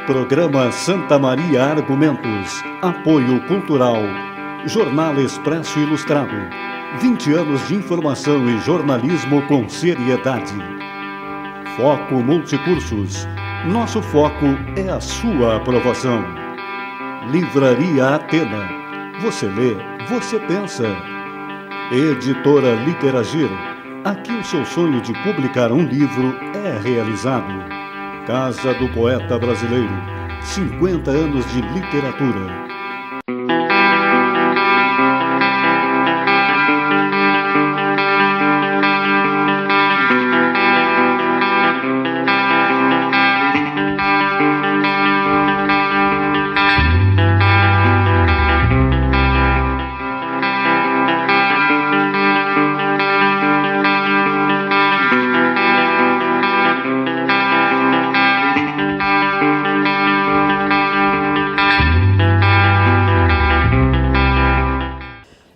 Programa Santa Maria Argumentos. Apoio Cultural. Jornal Expresso Ilustrado. 20 anos de informação e jornalismo com seriedade. Foco Multicursos. Nosso foco é a sua aprovação. Livraria Atena. Você lê, você pensa. Editora Literagir. Aqui o seu sonho de publicar um livro é realizado. Casa do Poeta Brasileiro. 50 anos de literatura.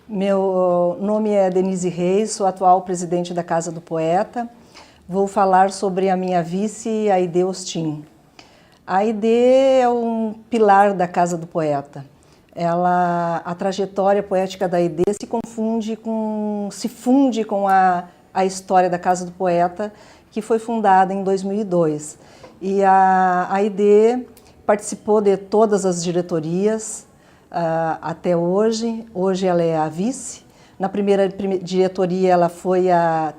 Meu nome é Denise Reis, sou atual presidente da Casa do Poeta. Vou falar sobre a minha vice, Aide Ostin. A Aide é um pilar da Casa do Poeta. A trajetória poética da Aide se funde com a história da Casa do Poeta, que foi fundada em 2002. E a Aide participou de todas as diretorias, até hoje. Hoje ela é a vice. Na primeira diretoria ela foi a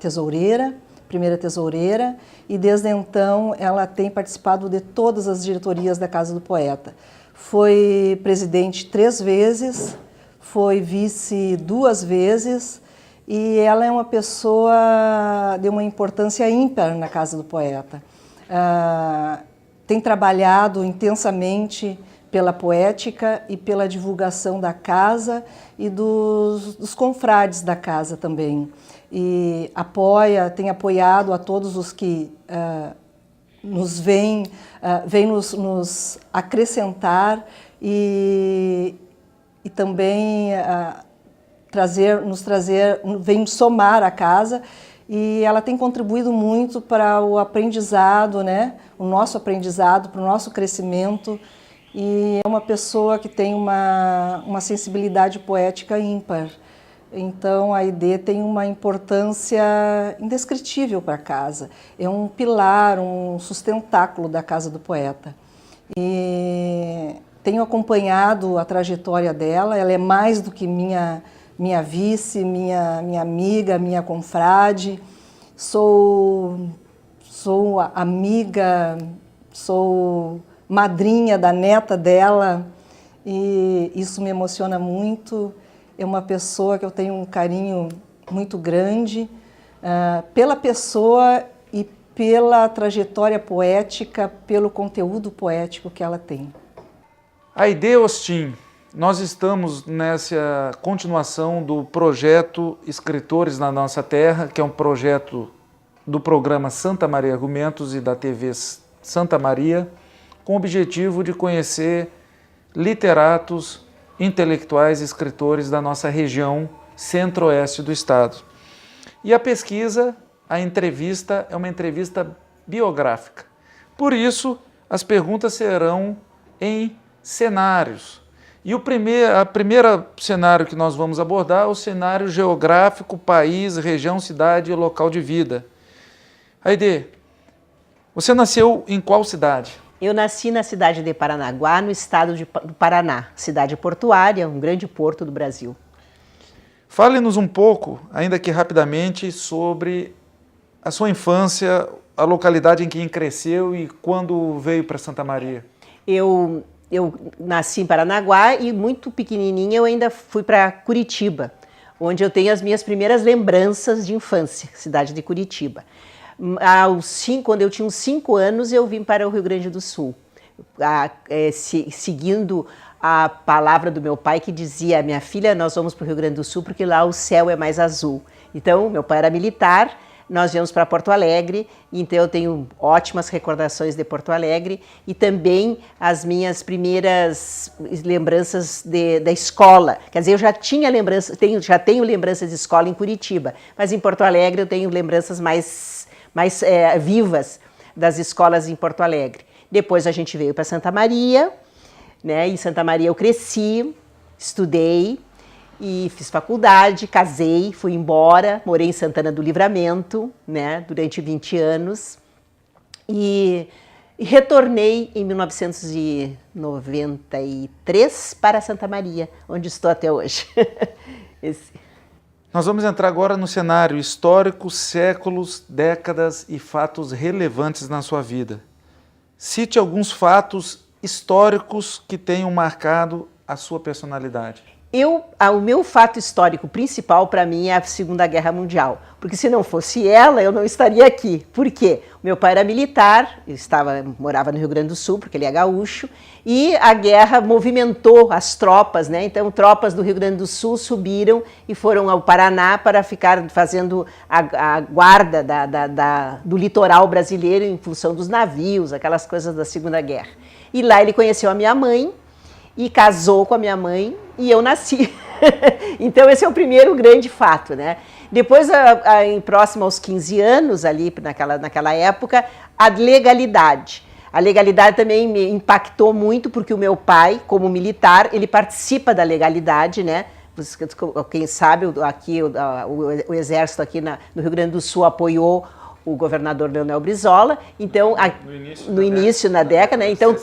primeira tesoureira, e desde então ela tem participado de todas as diretorias da Casa do Poeta. Foi presidente 3 vezes, foi vice 2 vezes, e ela é uma pessoa de uma importância ímpar na Casa do Poeta. Tem trabalhado intensamente pela poética e pela divulgação da casa e dos confrades da casa também. E tem apoiado a todos os que vêm nos acrescentar e também vem somar a casa. E ela tem contribuído muito para o aprendizado, né? O nosso aprendizado, para o nosso crescimento. E é uma pessoa que tem uma sensibilidade poética ímpar. Então a Aide tem uma importância indescritível para a casa. É um pilar, um sustentáculo da Casa do Poeta. E tenho acompanhado a trajetória dela. Ela é mais do que minha vice, minha amiga, minha confrade. Sou amiga, sou madrinha da neta dela, e isso me emociona muito. É uma pessoa que eu tenho um carinho muito grande pela pessoa e pela trajetória poética, pelo conteúdo poético que ela tem. Aide Ostin, nós estamos nessa continuação do projeto Escritores na Nossa Terra, que é um projeto do programa Santa Maria Argumentos e da TV Santa Maria, com o objetivo de conhecer literatos, intelectuais, escritores da nossa região centro-oeste do estado. E a pesquisa, a entrevista, é uma entrevista biográfica. Por isso, as perguntas serão em cenários. E o primeiro cenário que nós vamos abordar é o cenário geográfico, país, região, cidade e local de vida. Aide, você nasceu em qual cidade? Eu nasci na cidade de Paranaguá, no estado do Paraná, cidade portuária, um grande porto do Brasil. Fale-nos um pouco, ainda que rapidamente, sobre a sua infância, a localidade em que cresceu e quando veio para Santa Maria. Eu nasci em Paranaguá e muito pequenininha eu ainda fui para Curitiba, onde eu tenho as minhas primeiras lembranças de infância, cidade de Curitiba. Quando eu tinha uns 5 anos, eu vim para o Rio Grande do Sul, seguindo a palavra do meu pai que dizia: minha filha, nós vamos para o Rio Grande do Sul porque lá o céu é mais azul. Então, meu pai era militar, nós viemos para Porto Alegre, então eu tenho ótimas recordações de Porto Alegre e também as minhas primeiras lembranças da escola. Quer dizer, eu já tinha já tenho lembranças de escola em Curitiba, mas em Porto Alegre eu tenho lembranças mais vivas das escolas em Porto Alegre. Depois a gente veio para Santa Maria, né? Em Santa Maria eu cresci, estudei e fiz faculdade, casei, fui embora, morei em Santana do Livramento, né? Durante 20 anos e retornei em 1993 para Santa Maria, onde estou até hoje. Nós vamos entrar agora no cenário histórico, séculos, décadas e fatos relevantes na sua vida. Cite alguns fatos históricos que tenham marcado a sua personalidade. O meu fato histórico principal para mim é a Segunda Guerra Mundial, porque se não fosse ela, eu não estaria aqui. Por quê? O meu pai era militar, morava no Rio Grande do Sul, porque ele é gaúcho, e a guerra movimentou as tropas, né? Então, tropas do Rio Grande do Sul subiram e foram ao Paraná para ficar fazendo a guarda do litoral brasileiro em função dos navios, aquelas coisas da Segunda Guerra. E lá ele conheceu a minha mãe, e casou com a minha mãe e eu nasci. Então esse é o primeiro grande fato, né? Depois, próximo aos 15 anos, ali naquela época, a legalidade. A legalidade também me impactou muito, porque o meu pai, como militar, ele participa da legalidade, né? Quem sabe, aqui o Exército aqui no Rio Grande do Sul apoiou o governador Leonel Brizola, então no início da década, né? Então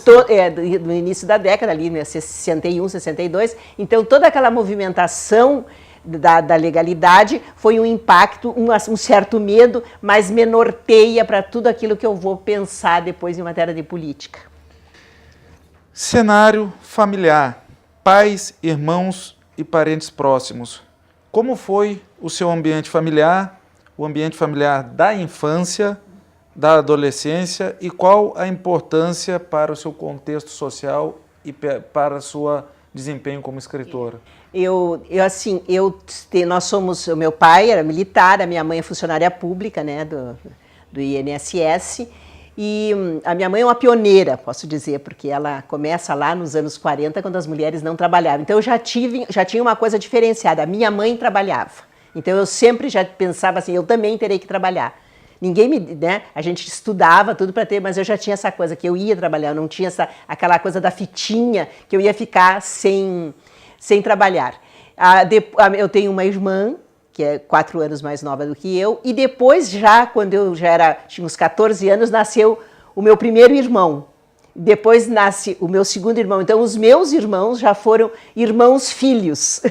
no início da década ali, né, 61, 62, então toda aquela movimentação da legalidade foi um impacto, um certo medo, mas me norteia para tudo aquilo que eu vou pensar depois em matéria de política. Cenário familiar, pais, irmãos e parentes próximos. Como foi o seu ambiente familiar? O ambiente familiar da infância, da adolescência e qual a importância para o seu contexto social e para o seu desempenho como escritora? O meu pai era militar, a minha mãe é funcionária pública, né, do INSS, e a minha mãe é uma pioneira, posso dizer, porque ela começa lá nos anos 40, quando as mulheres não trabalhavam. Então eu já tinha uma coisa diferenciada, a minha mãe trabalhava. Então eu sempre já pensava assim, eu também terei que trabalhar. Né? A gente estudava tudo para ter, mas eu já tinha essa coisa que eu ia trabalhar, eu não tinha aquela coisa da fitinha que eu ia ficar sem trabalhar. Eu tenho uma irmã que é 4 anos mais nova do que eu, e depois quando eu tinha uns 14 anos, nasceu o meu primeiro irmão. Depois nasce o meu segundo irmão. Então, os meus irmãos já foram irmãos filhos,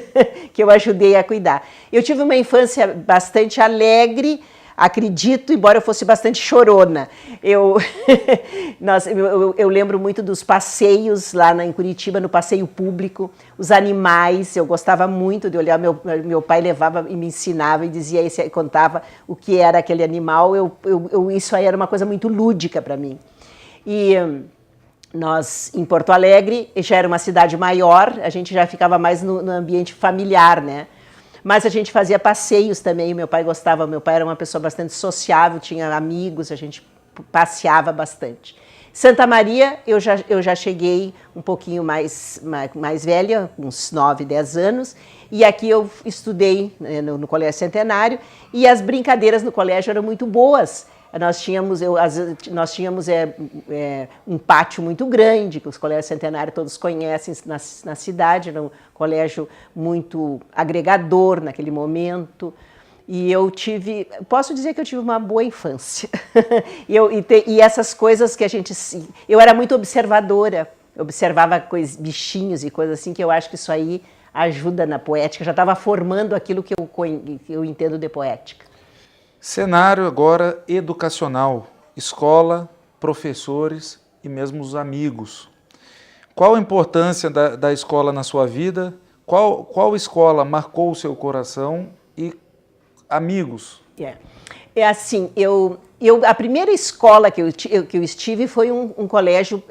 que eu ajudei a cuidar. Eu tive uma infância bastante alegre, acredito, embora eu fosse bastante chorona. Eu lembro muito dos passeios lá em Curitiba, no passeio público, os animais, eu gostava muito de olhar, meu pai levava e me ensinava e dizia, contava o que era aquele animal, isso aí era uma coisa muito lúdica para mim. E nós, em Porto Alegre, já era uma cidade maior, a gente já ficava mais no ambiente familiar, né? Mas a gente fazia passeios também, meu pai era uma pessoa bastante sociável, tinha amigos, a gente passeava bastante. Santa Maria, eu já cheguei um pouquinho mais velha, uns 9, 10 anos, e aqui eu estudei, né, no Colégio Centenário, e as brincadeiras no colégio eram muito boas. Nós tínhamos um pátio muito grande, que os colégios centenários todos conhecem na cidade, era um colégio muito agregador naquele momento. E posso dizer que eu tive uma boa infância. E essas coisas que eu era muito observadora, observava bichinhos e coisas assim, que eu acho que isso aí ajuda na poética, já estava formando aquilo que eu entendo de poética. Cenário agora educacional, escola, professores e mesmo os amigos. Qual a importância da escola na sua vida? Qual escola marcou o seu coração e amigos? É assim, a primeira escola que eu estive foi um colégio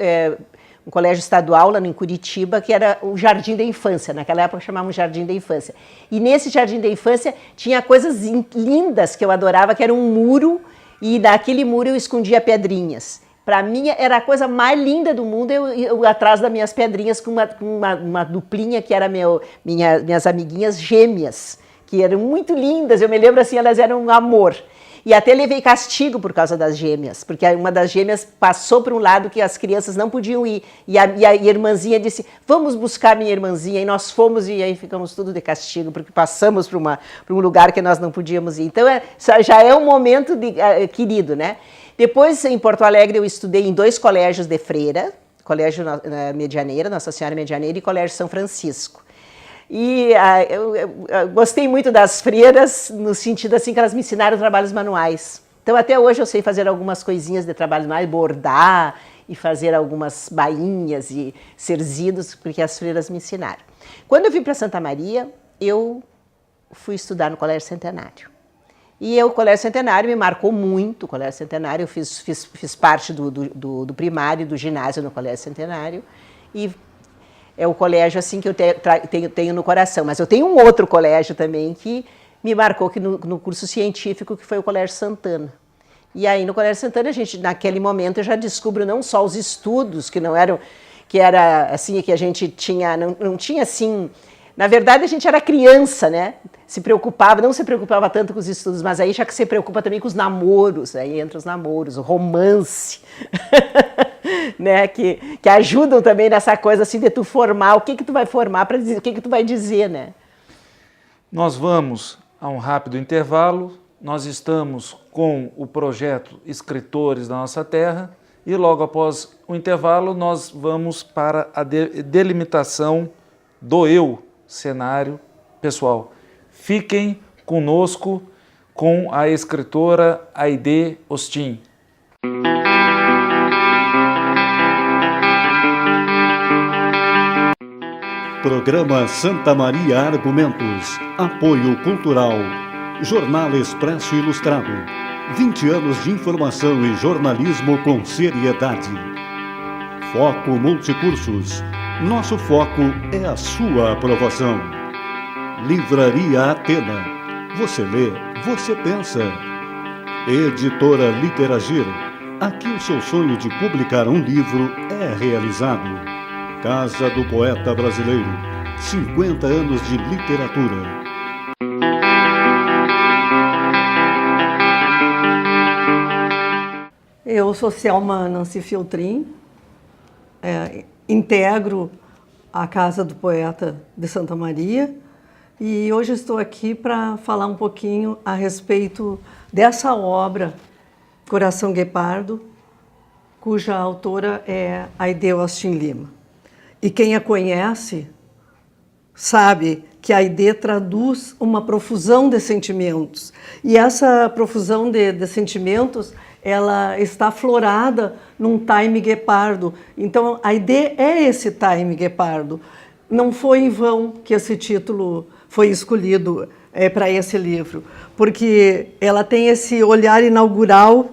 estadual lá em Curitiba, que era o Jardim da Infância. Naquela época chamavam Jardim da Infância. E nesse Jardim da Infância tinha coisas lindas que eu adorava, que era um muro, e naquele muro eu escondia pedrinhas. Para mim era a coisa mais linda do mundo, eu atrás das minhas pedrinhas com uma duplinha que era minhas amiguinhas gêmeas, que eram muito lindas, eu me lembro assim, elas eram um amor. E até levei castigo por causa das gêmeas, porque uma das gêmeas passou para um lado que as crianças não podiam ir. E a irmãzinha disse, vamos buscar minha irmãzinha. E nós fomos e aí ficamos tudo de castigo, porque passamos para um lugar que nós não podíamos ir. Então já é um momento querido, né? Depois, em Porto Alegre, eu estudei em 2 colégios de freira, Colégio Medianeira, Nossa Senhora Medianeira, e Colégio São Francisco. E eu gostei muito das freiras, no sentido assim que elas me ensinaram trabalhos manuais. Então até hoje eu sei fazer algumas coisinhas de trabalhos manuais, bordar e fazer algumas bainhas e cerzidos, porque as freiras me ensinaram. Quando eu vim para Santa Maria, eu fui estudar no Colégio Centenário. E o Colégio Centenário me marcou muito, o Colégio Centenário, eu fiz parte do primário e do ginásio no Colégio Centenário, e é o colégio assim que eu tenho no coração. Mas eu tenho um outro colégio também que me marcou que no curso científico, que foi o Colégio Santana. E aí no Colégio Santana, naquele momento, eu já descubro não só os estudos, que era assim, que a gente tinha, não tinha assim... Na verdade, a gente era criança, né? Não se preocupava tanto com os estudos, mas aí já que se preocupa também com os namoros, aí entra os namoros, o romance, né? Que ajudam também nessa coisa assim de tu formar, o que tu vai formar para dizer, o que tu vai dizer, né? Nós vamos a um rápido intervalo, nós estamos com o projeto Escritores da Nossa Terra e logo após o intervalo nós vamos para a delimitação do eu, cenário pessoal. Fiquem conosco com a escritora Aide Ostin. Programa Santa Maria Argumentos. Apoio Cultural. Jornal Expresso Ilustrado. 20 anos de informação e jornalismo com seriedade. Foco Multicursos. Nosso foco é a sua aprovação. Livraria Atena. Você lê, você pensa. Editora Literagir. Aqui o seu sonho de publicar um livro é realizado. Casa do Poeta Brasileiro. 50 anos de literatura. Eu sou Selma Nancy Filtrin. Integro a Casa do Poeta de Santa Maria e hoje estou aqui para falar um pouquinho a respeito dessa obra, Coração Guepardo, cuja autora é Aide Ostin Lima. E quem a conhece sabe que a Aide traduz uma profusão de sentimentos. E essa profusão de sentimentos ela está aflorada num time guepardo. Então, a Aide é esse time guepardo. Não foi em vão que esse título foi escolhido para esse livro, porque ela tem esse olhar inaugural,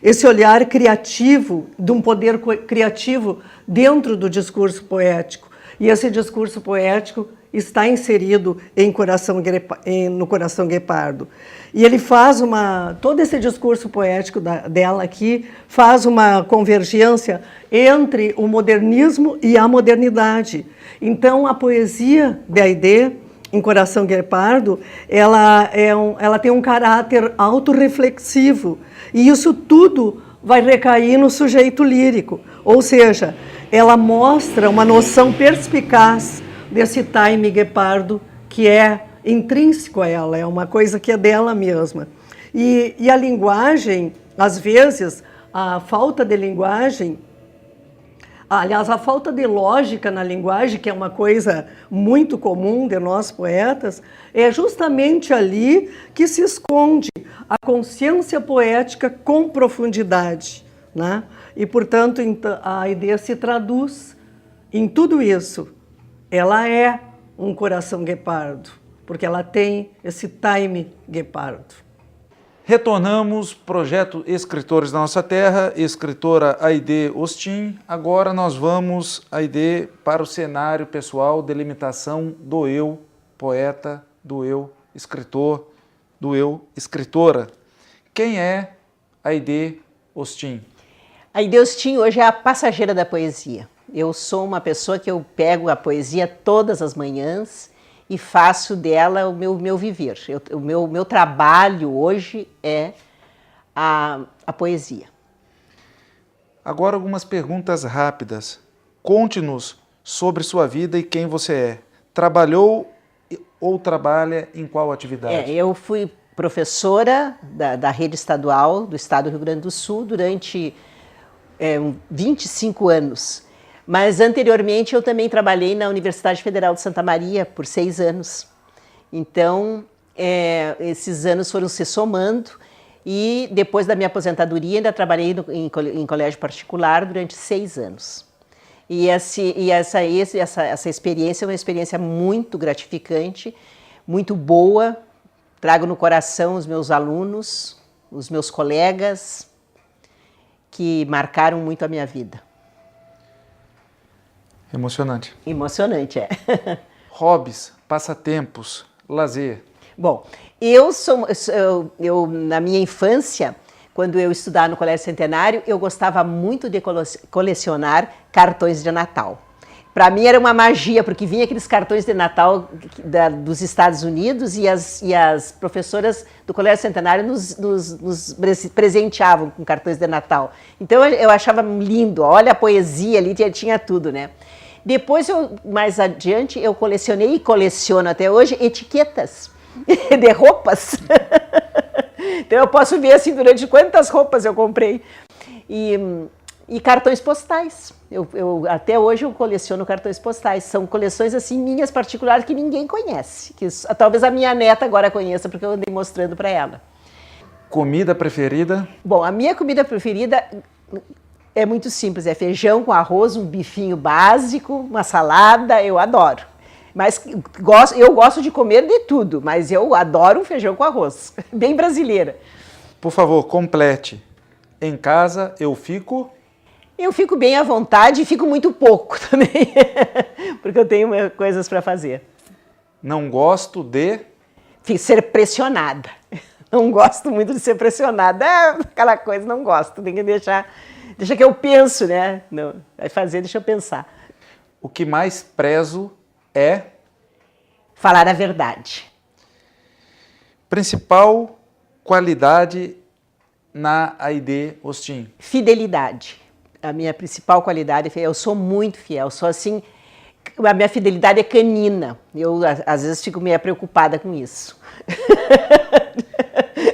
esse olhar criativo, de um poder criativo dentro do discurso poético. E esse discurso poético está inserido no Coração Guepardo. E ele faz todo esse discurso poético dela aqui, faz uma convergência entre o modernismo e a modernidade. Então, a poesia de Aide, em Coração Guepardo, ela tem um caráter autorreflexivo. E isso tudo vai recair no sujeito lírico. Ou seja, ela mostra uma noção perspicaz desse time guepardo que é intrínseco a ela, é uma coisa que é dela mesma. E a linguagem, às vezes, a falta de linguagem, aliás, a falta de lógica na linguagem, que é uma coisa muito comum de nós poetas, é justamente ali que se esconde a consciência poética com profundidade, né? E, portanto, a ideia se traduz em tudo isso. Ela é um coração guepardo, porque ela tem esse time guepardo. Retornamos, projeto Escritores da Nossa Terra, escritora Aide Ostin. Agora nós vamos, Aide, para o cenário pessoal, delimitação do eu poeta, do eu escritor, do eu escritora. Quem é Aide Ostin? Aide Ostin hoje é a passageira da poesia. Eu sou uma pessoa que eu pego a poesia todas as manhãs e faço dela o meu viver. O meu trabalho hoje é a poesia. Agora algumas perguntas rápidas. Conte-nos sobre sua vida e quem você é. Trabalhou ou trabalha em qual atividade? Eu fui professora da rede estadual do estado do Rio Grande do Sul durante 25 anos. Mas anteriormente eu também trabalhei na Universidade Federal de Santa Maria por 6 anos. Então, esses anos foram se somando e depois da minha aposentadoria ainda trabalhei em colégio particular durante 6 anos. E essa experiência é uma experiência muito gratificante, muito boa. Trago no coração os meus alunos, os meus colegas, que marcaram muito a minha vida. Emocionante. Emocionante, é. Hobbies, passatempos, lazer. Bom, eu na minha infância, quando eu estudava no Colégio Centenário, eu gostava muito de colecionar cartões de Natal. Para mim era uma magia, porque vinha aqueles cartões de Natal dos Estados Unidos e as professoras do Colégio Centenário nos presenteavam com cartões de Natal. Então eu achava lindo, olha a poesia ali, tinha tudo, né? Depois, mais adiante, eu colecionei e coleciono até hoje etiquetas de roupas. Então eu posso ver assim durante quantas roupas eu comprei. E cartões postais. Até hoje eu coleciono cartões postais. São coleções assim minhas particulares que ninguém conhece. Que talvez a minha neta agora conheça, porque eu andei mostrando para ela. Comida preferida? Bom, a minha comida preferida é muito simples. É feijão com arroz, um bifinho básico, uma salada. Eu adoro. Mas eu gosto de comer de tudo, mas eu adoro um feijão com arroz. Bem brasileira. Por favor, complete. Em casa eu fico... Eu fico bem à vontade e fico muito pouco também, porque eu tenho coisas para fazer. Não gosto de... Ser pressionada. Não gosto muito de ser pressionada. Aquela coisa, não gosto. Tem que deixa que eu penso, né? Não, vai fazer, deixa eu pensar. O que mais prezo é... falar a verdade. Principal qualidade na AID Ostim? Fidelidade. A minha principal qualidade é eu sou muito fiel, sou assim, a minha fidelidade é canina. Eu às vezes fico meio preocupada com isso.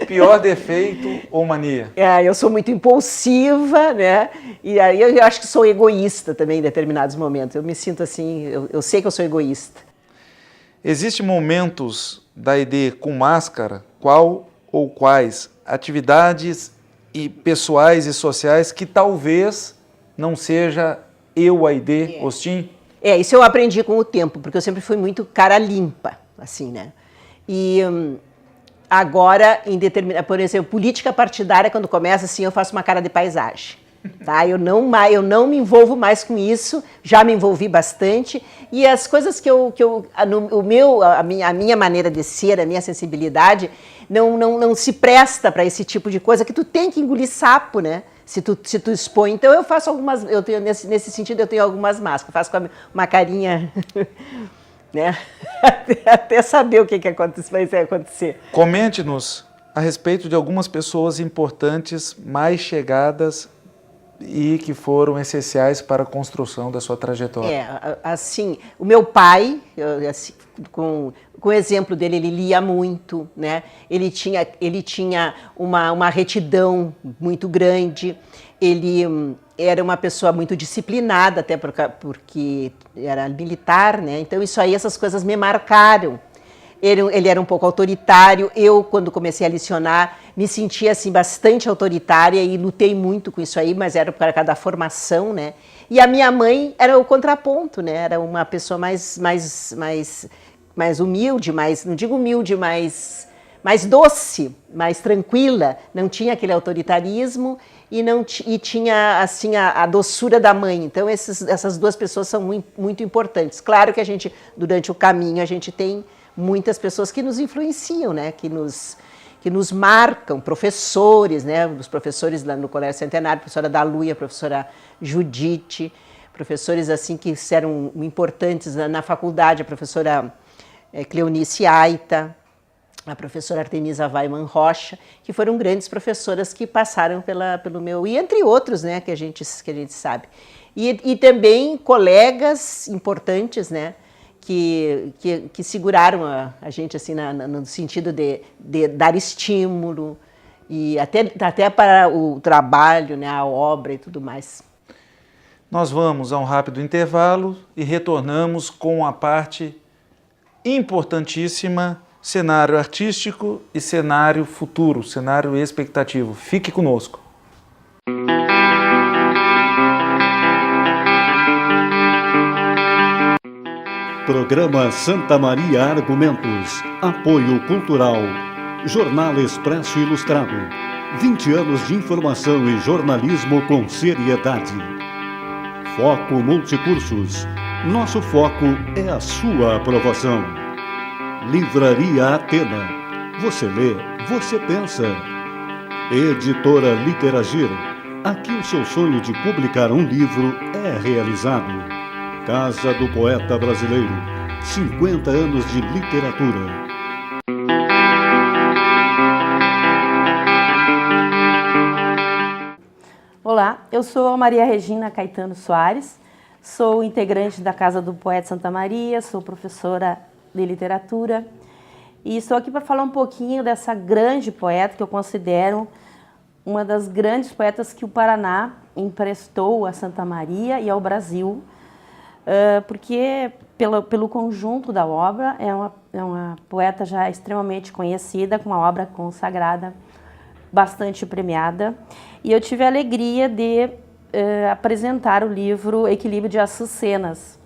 Pior defeito ou mania? Eu sou muito impulsiva, né? E aí eu acho que sou egoísta também em determinados momentos. Eu me sinto assim, eu sei que eu sou egoísta. Existem momentos da AID com máscara? Qual ou quais atividades e pessoais e sociais que talvez não seja AID Ostim? Isso eu aprendi com o tempo, porque eu sempre fui muito cara limpa, assim, né? E agora, por exemplo, política partidária, quando começa assim, eu faço uma cara de paisagem. Tá? Eu não me envolvo mais com isso, já me envolvi bastante, e as coisas a minha maneira de ser, a minha sensibilidade, não se presta para esse tipo de coisa, que tu tem que engolir sapo, né? Se tu expõe. Então eu faço algumas, nesse sentido eu tenho algumas máscaras, faço com uma carinha, né? Até saber o que vai acontecer. Comente-nos a respeito de algumas pessoas importantes, mais chegadas e que foram essenciais para a construção da sua trajetória. Assim, o meu pai, com o exemplo dele, ele lia muito, né? Ele tinha uma retidão muito grande, ele era uma pessoa muito disciplinada, até porque era militar, né? Então essas coisas me marcaram. Ele era um pouco autoritário. Eu, quando comecei a licionar, me sentia assim bastante autoritária e lutei muito com isso aí, mas era por causa da formação, né? E a minha mãe era o contraponto, né? Era uma pessoa mais humilde, não digo humilde, mais doce, mais tranquila. Não tinha aquele autoritarismo e tinha assim a doçura da mãe. Então essas duas pessoas são muito, muito importantes. Claro que durante o caminho a gente tem muitas pessoas que nos influenciam, né? Que nos marcam, professores, né? Os professores lá no Colégio Centenário, a professora Daluia, a professora Judite, professores assim que eram importantes na faculdade, a professora Cleonice Aita, a professora Artemisa Weiman Rocha, que foram grandes professoras que passaram pelo meu, e entre outros, né, que a gente sabe. E também colegas importantes, né, que seguraram a gente assim, no sentido de dar estímulo, e até para o trabalho, né, a obra e tudo mais. Nós vamos a um rápido intervalo e retornamos com a parte importantíssima, cenário artístico e cenário futuro, cenário expectativo. Fique conosco. Programa Santa Maria Argumentos. Apoio Cultural. Jornal Expresso Ilustrado. 20 anos de informação e jornalismo com seriedade. Foco Multicursos. Nosso foco é a sua aprovação. Livraria Atena. Você lê, você pensa. Editora Literagir. Aqui o seu sonho de publicar um livro é realizado. Casa do Poeta Brasileiro. 50 anos de literatura. Olá, eu sou a Maria Regina Caetano Soares, sou integrante da Casa do Poeta Santa Maria, sou professora de literatura e estou aqui para falar um pouquinho dessa grande poeta que eu considero uma das grandes poetas que o Paraná emprestou a Santa Maria e ao Brasil, porque pelo conjunto da obra é uma poeta já extremamente conhecida, com uma obra consagrada, bastante premiada, e eu tive a alegria de apresentar o livro Equilíbrio de Açucenas.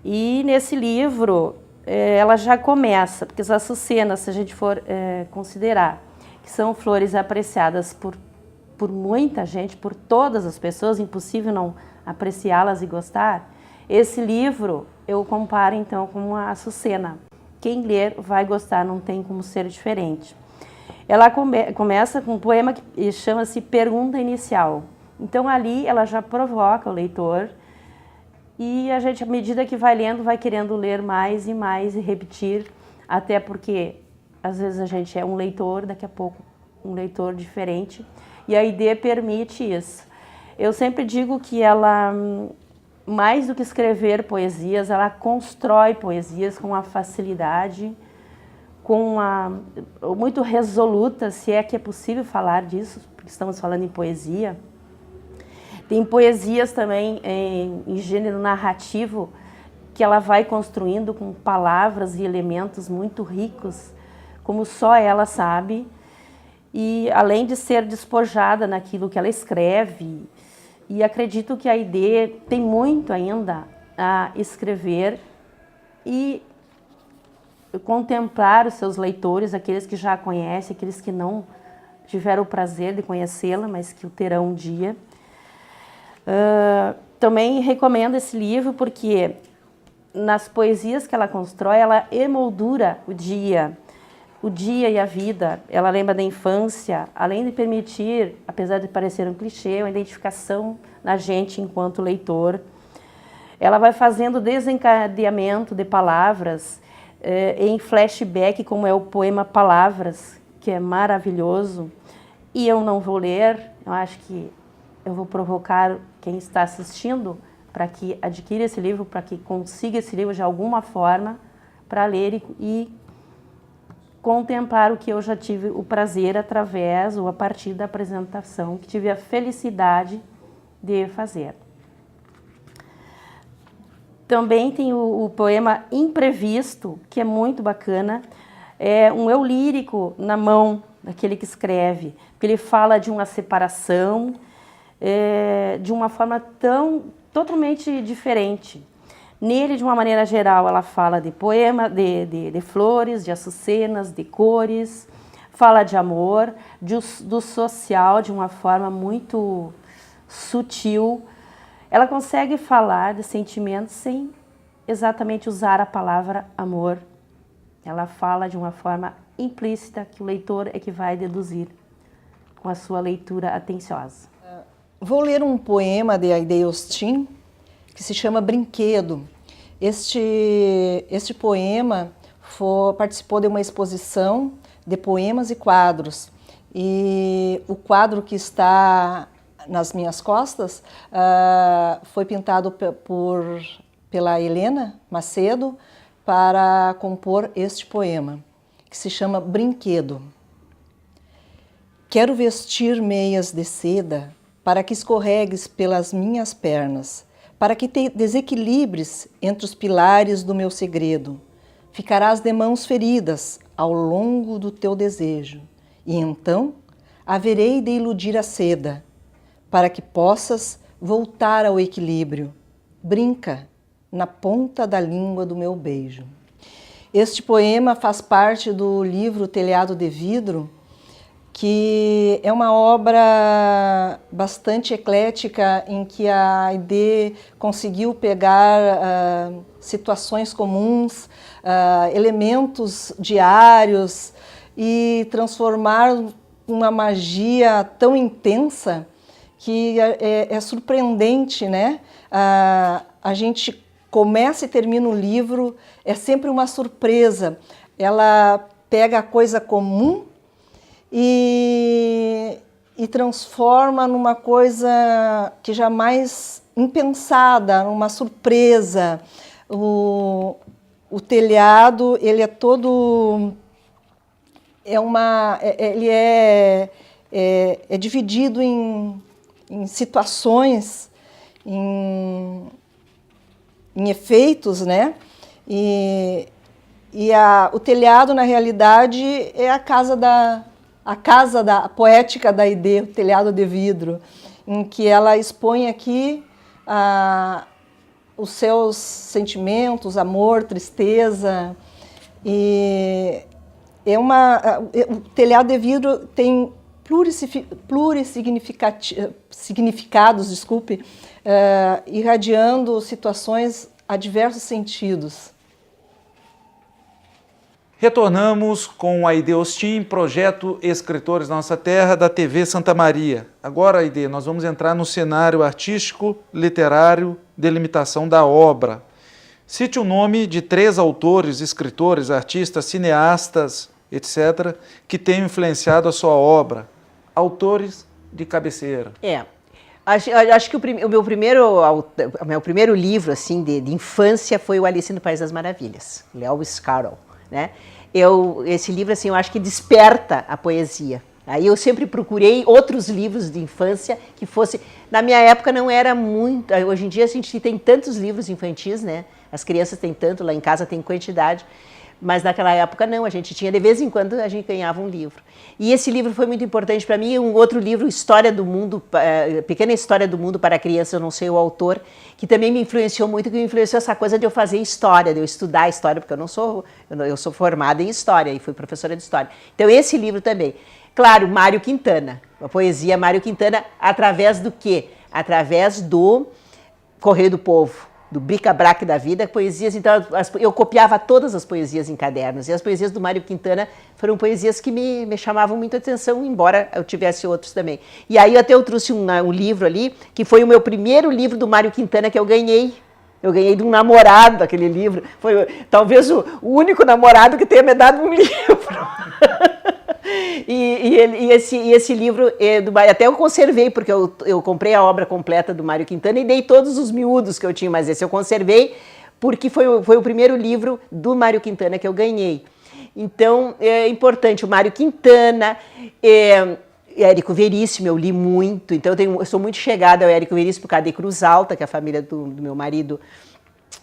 E nesse livro ela já começa, porque as açucenas, se a gente for considerar que são flores apreciadas por muita gente, por todas as pessoas, impossível não apreciá-las e gostar, esse livro eu comparo então com uma açucena. Quem ler vai gostar, não tem como ser diferente. Ela começa com um poema que chama-se Pergunta Inicial. Então ali ela já provoca o leitor e a gente, à medida que vai lendo, vai querendo ler mais e repetir, até porque às vezes a gente é um leitor, daqui a pouco um leitor diferente, e a ideia permite isso. Eu sempre digo que ela, mais do que escrever poesias, ela constrói poesias com uma facilidade, muito resoluta, se é que é possível falar disso, porque estamos falando em poesia. Tem poesias também em gênero narrativo, que ela vai construindo com palavras e elementos muito ricos, como só ela sabe, e além de ser despojada naquilo que ela escreve, e acredito que a ideia tem muito ainda a escrever e contemplar os seus leitores, aqueles que já a conhecem, aqueles que não tiveram o prazer de conhecê-la, mas que o terão um dia. Também recomendo esse livro porque nas poesias que ela constrói, ela emoldura o dia e a vida. Ela lembra da infância, além de permitir, apesar de parecer um clichê, uma identificação na gente enquanto leitor. Ela vai fazendo desencadeamento de palavras em flashback, como é o poema Palavras, que é maravilhoso. E eu não vou ler, eu acho que eu vou provocar quem está assistindo para que adquira esse livro, para que consiga esse livro de alguma forma, para ler e contemplar o que eu já tive o prazer através ou a partir da apresentação, que tive a felicidade de fazer. Também tem o poema Imprevisto, que é muito bacana. É um eu lírico na mão daquele que escreve, porque ele fala de uma separação de uma forma totalmente diferente. Nele, de uma maneira geral, ela fala de poema, de flores, de açucenas, de cores, fala de amor, do social de uma forma muito sutil. Ela consegue falar de sentimentos sem exatamente usar a palavra amor. Ela fala de uma forma implícita que o leitor é que vai deduzir com a sua leitura atenciosa. Vou ler um poema de Aide Austin que se chama Brinquedo. Este poema participou de uma exposição de poemas e quadros. E o quadro que está nas minhas costas foi pintado pela Helena Macedo para compor este poema, que se chama Brinquedo. Quero vestir meias de seda para que escorregues pelas minhas pernas, para que te desequilibres entre os pilares do meu segredo. Ficarás de mãos feridas ao longo do teu desejo, e então haverei de iludir a seda, para que possas voltar ao equilíbrio. Brinca na ponta da língua do meu beijo. Este poema faz parte do livro Telhado de Vidro, que é uma obra bastante eclética em que a Aide conseguiu pegar situações comuns, elementos diários e transformar uma magia tão intensa que é surpreendente, né? A gente começa e termina o livro, é sempre uma surpresa. Ela pega a coisa comum e transforma numa coisa que jamais impensada, numa surpresa. O telhado, ele é todo... ele é dividido em situações, em efeitos, né? O telhado, na realidade, é a casa da poética da Aide, o telhado de vidro, em que ela expõe aqui os seus sentimentos, amor, tristeza. O telhado de vidro tem significados, irradiando situações a diversos sentidos. Retornamos com a Aide Ostin, projeto Escritores da Nossa Terra, da TV Santa Maria. Agora, Aide, nós vamos entrar no cenário artístico, literário, delimitação da obra. Cite o nome de 3 autores, escritores, artistas, cineastas, etc., que tenham influenciado a sua obra. Autores de cabeceira. Acho que o meu primeiro livro assim, de infância foi o Alice no País das Maravilhas, Lewis Carroll, né? Esse livro, assim, eu acho que desperta a poesia. Aí eu sempre procurei outros livros de infância que fosse... Na minha época não era muito... Hoje em dia a gente tem tantos livros infantis, né? As crianças têm tanto, lá em casa tem quantidade. Mas naquela época não, a gente tinha, de vez em quando, a gente ganhava um livro. E esse livro foi muito importante para mim. Um outro livro, História do Mundo, Pequena História do Mundo para Criança, eu não sei o autor, que também me influenciou muito, que me influenciou essa coisa de eu fazer história, de eu estudar história, porque eu sou formada em história e fui professora de história. Então esse livro também. Claro, Mário Quintana, a poesia Mário Quintana, através do quê? Através do Correio do Povo, do bric-a-brac da vida, poesias. Então eu copiava todas as poesias em cadernos, e as poesias do Mário Quintana foram poesias que me chamavam muito a atenção, embora eu tivesse outros também. E aí até eu trouxe um livro ali, que foi o meu primeiro livro do Mário Quintana que eu ganhei. Eu ganhei de um namorado aquele livro. Foi talvez o único namorado que tenha me dado um livro. E esse livro, até eu conservei, porque eu comprei a obra completa do Mário Quintana e dei todos os miúdos que eu tinha, mas esse eu conservei porque foi o primeiro livro do Mário Quintana que eu ganhei. Então, é importante, o Mário Quintana, Érico Veríssimo, eu li muito, então eu sou muito chegada ao Érico Veríssimo por causa de Cruz Alta, que é a família do meu marido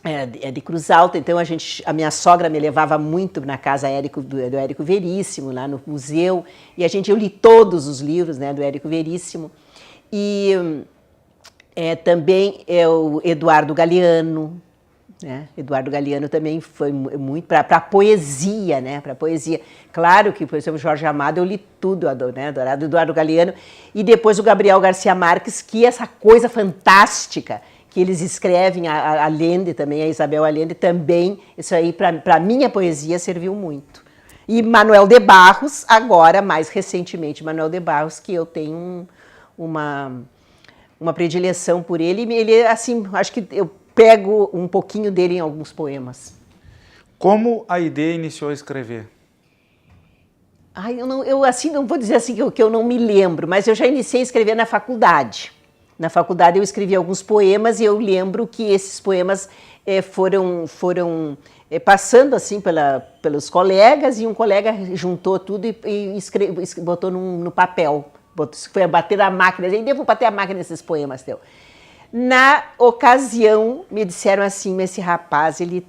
é de Cruz Alta, então a minha sogra me levava muito na casa do Érico Veríssimo, lá no museu, e eu li todos os livros, né, do Érico Veríssimo, e também o Eduardo Galeano, né? Eduardo Galeano também foi muito para a poesia, né? Para poesia. Claro que, por exemplo, Jorge Amado eu li tudo, né? Adorado Eduardo Galeano, e depois o Gabriel Garcia Marques, que essa coisa fantástica que eles escrevem, a Allende também, a Isabel Allende também, isso aí para a minha poesia serviu muito. E Manuel de Barros, agora, mais recentemente, Manuel de Barros, que eu tenho uma predileção por ele, assim, acho que eu pego um pouquinho dele em alguns poemas. Como a Aide iniciou a escrever? Eu assim não vou dizer assim que eu não me lembro, mas eu já iniciei a escrever na faculdade. Na faculdade eu escrevi alguns poemas e eu lembro que esses poemas foram passando assim pelos colegas, e um colega juntou tudo e botou no papel. Foi bater na máquina, eu devo bater a máquina nesses poemas teu. Na ocasião, me disseram assim, esse rapaz, ele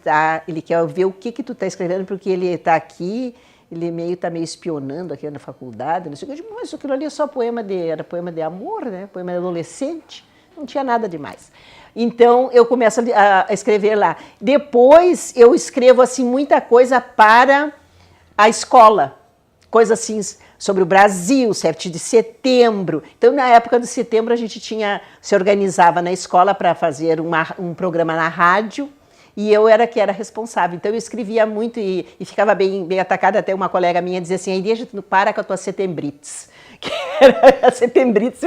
quer ver o que tu tá escrevendo, porque ele tá aqui, ele tá meio espionando aqui na faculdade, não sei o que. Eu digo, mas aquilo ali é só era poema de amor, né? Poema de adolescente, não tinha nada demais. Então, eu começo a escrever lá. Depois, eu escrevo assim muita coisa para a escola, coisas assim sobre o Brasil, 7 de setembro. Então, na época do setembro, a gente se organizava na escola para fazer um programa na rádio, e eu era que era responsável. Então, eu escrevia muito e ficava bem atacada. Até uma colega minha dizia assim, Aide, tu para com a tua setembrites. Que era a setembrites,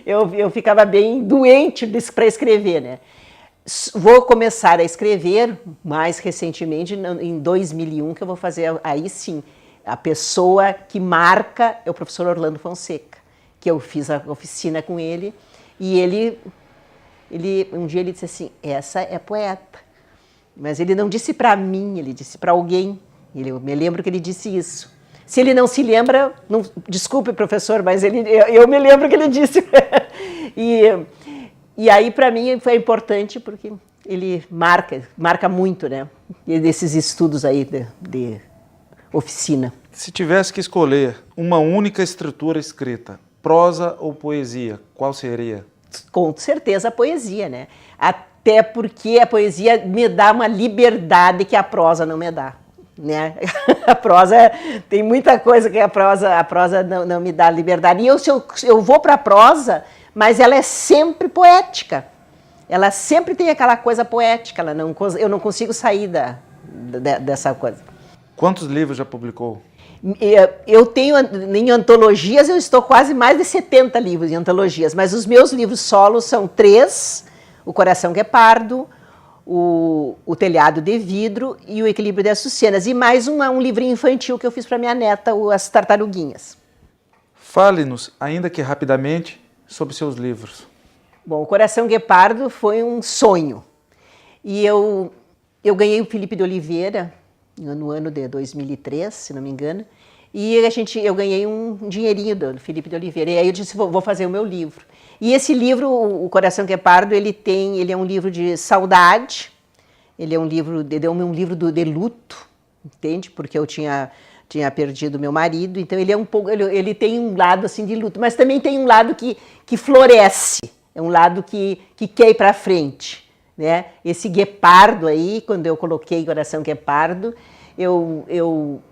eu ficava bem doente para escrever, né? Vou começar a escrever mais recentemente, em 2001, que eu vou fazer, aí sim, a pessoa que marca é o professor Orlando Fonseca, que eu fiz a oficina com ele, e um dia ele disse assim, essa é poeta. Mas ele não disse para mim, ele disse para alguém. Eu me lembro que ele disse isso. Se ele não se lembra, desculpe, professor, mas eu me lembro que ele disse. E aí, para mim, foi importante porque ele marca muito, né? Desses estudos aí de oficina. Se tivesse que escolher uma única estrutura escrita, prosa ou poesia, qual seria? Com certeza a poesia, né? Até porque a poesia me dá uma liberdade que a prosa não me dá, né? A prosa, tem muita coisa que a prosa não me dá liberdade. E eu vou para a prosa, mas ela é sempre poética. Ela sempre tem aquela coisa poética, eu não consigo sair dessa coisa. Quantos livros já publicou? Eu tenho, em antologias, eu estou quase mais de 70 livros em antologias, mas os meus livros solos são 3, O Coração Guepardo, o Telhado de Vidro e O Equilíbrio das Açucenas, e mais um livrinho infantil que eu fiz para minha neta, As Tartaruguinhas. Fale-nos, ainda que rapidamente, sobre seus livros. Bom, O Coração Guepardo foi um sonho, e eu ganhei o Felipe de Oliveira no ano de 2003, se não me engano, e eu ganhei um dinheirinho do Felipe de Oliveira, e aí eu disse, vou fazer o meu livro. E esse livro, O Coração Guepardo, ele é um livro de saudade, ele é um livro de luto, entende? Porque eu tinha perdido meu marido, então ele tem um lado assim de luto, mas também tem um lado que floresce, é um lado que quer ir para frente. Né? Esse guepardo aí, quando eu coloquei Coração Guepardo, eu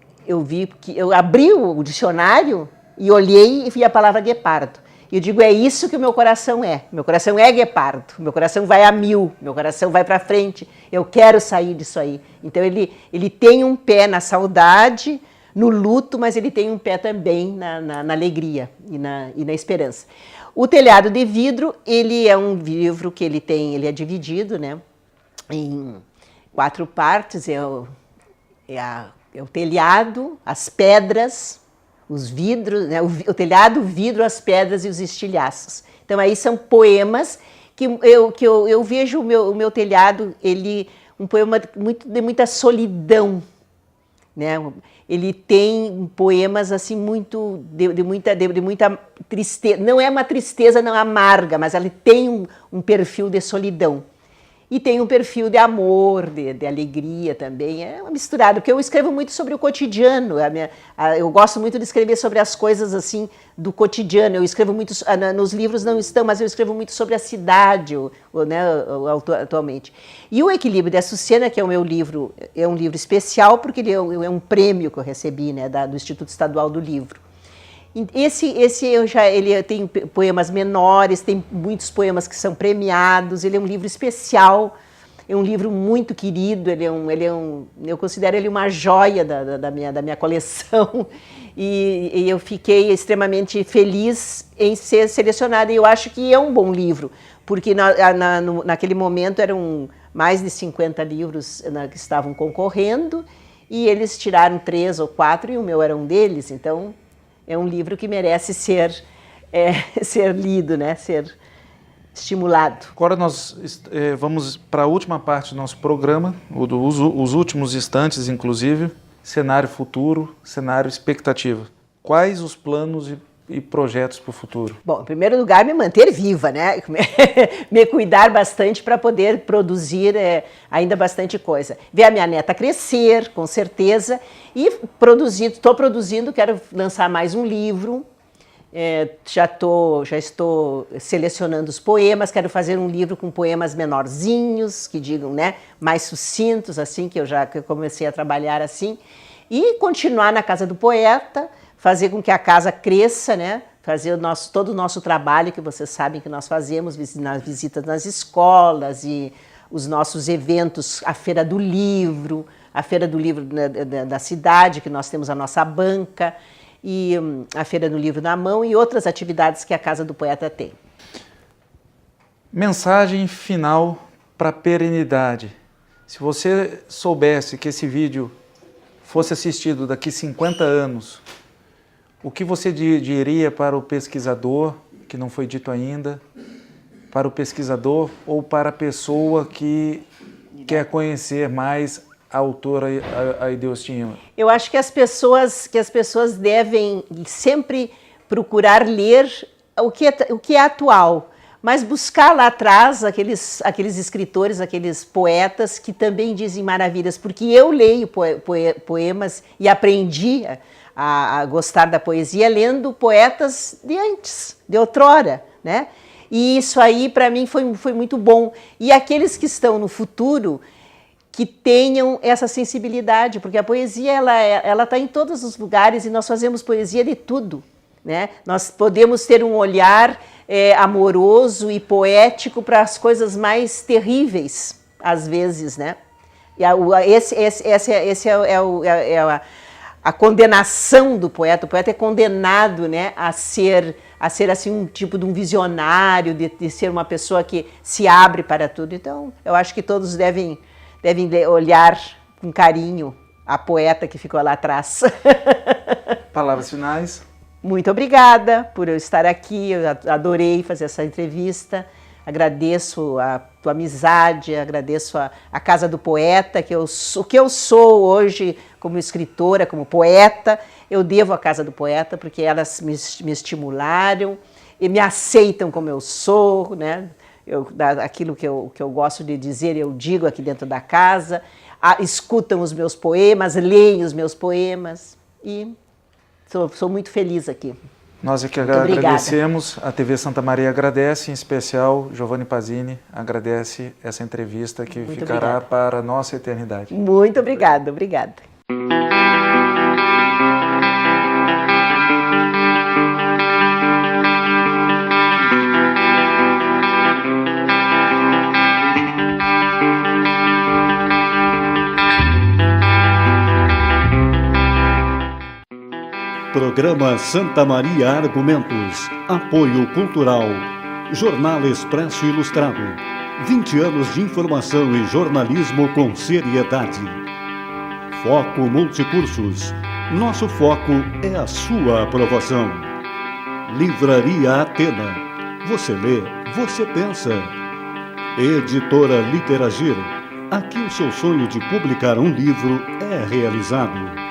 vi que eu abri o dicionário e olhei e vi a palavra guepardo. E eu digo, é isso que o meu coração é. Meu coração é guepardo, meu coração vai a 1000, meu coração vai para frente, eu quero sair disso aí. Então ele tem um pé na saudade, no luto, mas ele tem um pé também na alegria e na esperança. O Telhado de Vidro, ele é um livro que ele é dividido, né, em 4 partes, é o telhado, as pedras, os vidros, né, o telhado, o vidro, as pedras e os estilhaços. Então aí são poemas que eu vejo o meu telhado, um poema de muita solidão, né? Ele tem poemas assim muito de muita tristeza. Não é uma tristeza não amarga, mas ele tem um perfil de solidão. E tem um perfil de amor, de alegria também. É uma misturada, porque eu escrevo muito sobre o cotidiano. Eu gosto muito de escrever sobre as coisas assim do cotidiano. Eu escrevo muito, nos livros não estão, mas eu escrevo muito sobre a cidade, né, atualmente. E O Equilíbrio da Açucena, que é o meu livro, é um livro especial, porque ele é um prêmio que eu recebi, né, do Instituto Estadual do Livro. Ele tem poemas menores, tem muitos poemas que são premiados, ele é um livro especial, é um livro muito querido, eu considero ele uma joia da minha coleção, e eu fiquei extremamente feliz em ser selecionada, e eu acho que é um bom livro, porque naquele momento eram mais de 50 livros que estavam concorrendo, e eles tiraram 3 ou 4 e o meu era um deles, então é um livro que merece ser lido, né? Ser estimulado. Agora nós vamos para a última parte do nosso programa, os últimos instantes, inclusive, cenário futuro, cenário expectativa. Quais os planos e projetos para o futuro? Bom, em primeiro lugar, me manter viva, né? Me cuidar bastante para poder produzir ainda bastante coisa. Ver a minha neta crescer, com certeza, e estou produzindo, quero lançar mais um livro. Já estou selecionando os poemas, quero fazer um livro com poemas menorzinhos, que digam, né, mais sucintos, assim, que eu comecei a trabalhar assim, e continuar na Casa do Poeta, fazer com que a casa cresça, né, fazer todo o nosso trabalho, que vocês sabem que nós fazemos, visitas nas escolas e os nossos eventos, a Feira do Livro da cidade, que nós temos a nossa banca, e a Feira do Livro na Mão e outras atividades que a Casa do Poeta tem. Mensagem final para a perenidade. Se você soubesse que esse vídeo fosse assistido daqui 50 anos, o que você diria para o pesquisador, que não foi dito ainda, para o pesquisador ou para a pessoa que quer conhecer mais a autora Aide Ostin? Eu acho que as pessoas devem sempre procurar ler o que é atual, mas buscar lá atrás aqueles escritores, aqueles poetas que também dizem maravilhas, porque eu leio poemas e aprendi a gostar da poesia lendo poetas de antes, de outrora, né? E isso aí para mim foi muito bom. E aqueles que estão no futuro, que tenham essa sensibilidade, porque a poesia ela está em todos os lugares e nós fazemos poesia de tudo, né? Nós podemos ter um olhar amoroso e poético para as coisas mais terríveis, às vezes, né? E a condenação do poeta. O poeta é condenado, né, a ser assim um tipo de um visionário, de ser uma pessoa que se abre para tudo. Então, eu acho que todos devem olhar com carinho a poeta que ficou lá atrás. Palavras finais. Muito obrigada por eu estar aqui, eu adorei fazer essa entrevista, agradeço a tua amizade, agradeço a Casa do Poeta, o que eu sou hoje como escritora, como poeta, eu devo à Casa do Poeta, porque elas me estimularam e me aceitam como eu sou, né? Aquilo que eu gosto de dizer, eu digo aqui dentro da casa, escutam os meus poemas, leem os meus poemas e sou muito feliz aqui. Nós aqui agradecemos, a TV Santa Maria agradece, em especial Giovanni Pasini agradece essa entrevista que muito ficará obrigada. Para a nossa eternidade. Muito obrigada, obrigada. Programa Santa Maria Argumentos. Apoio Cultural. Jornal Expresso Ilustrado. 20 anos de informação e jornalismo com seriedade. Foco Multicursos. Nosso foco é a sua aprovação. Livraria Atena. Você lê, você pensa. Editora Literagir. Aqui o seu sonho de publicar um livro é realizado.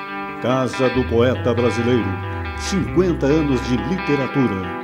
Casa do Poeta Brasileiro, 50 anos de literatura.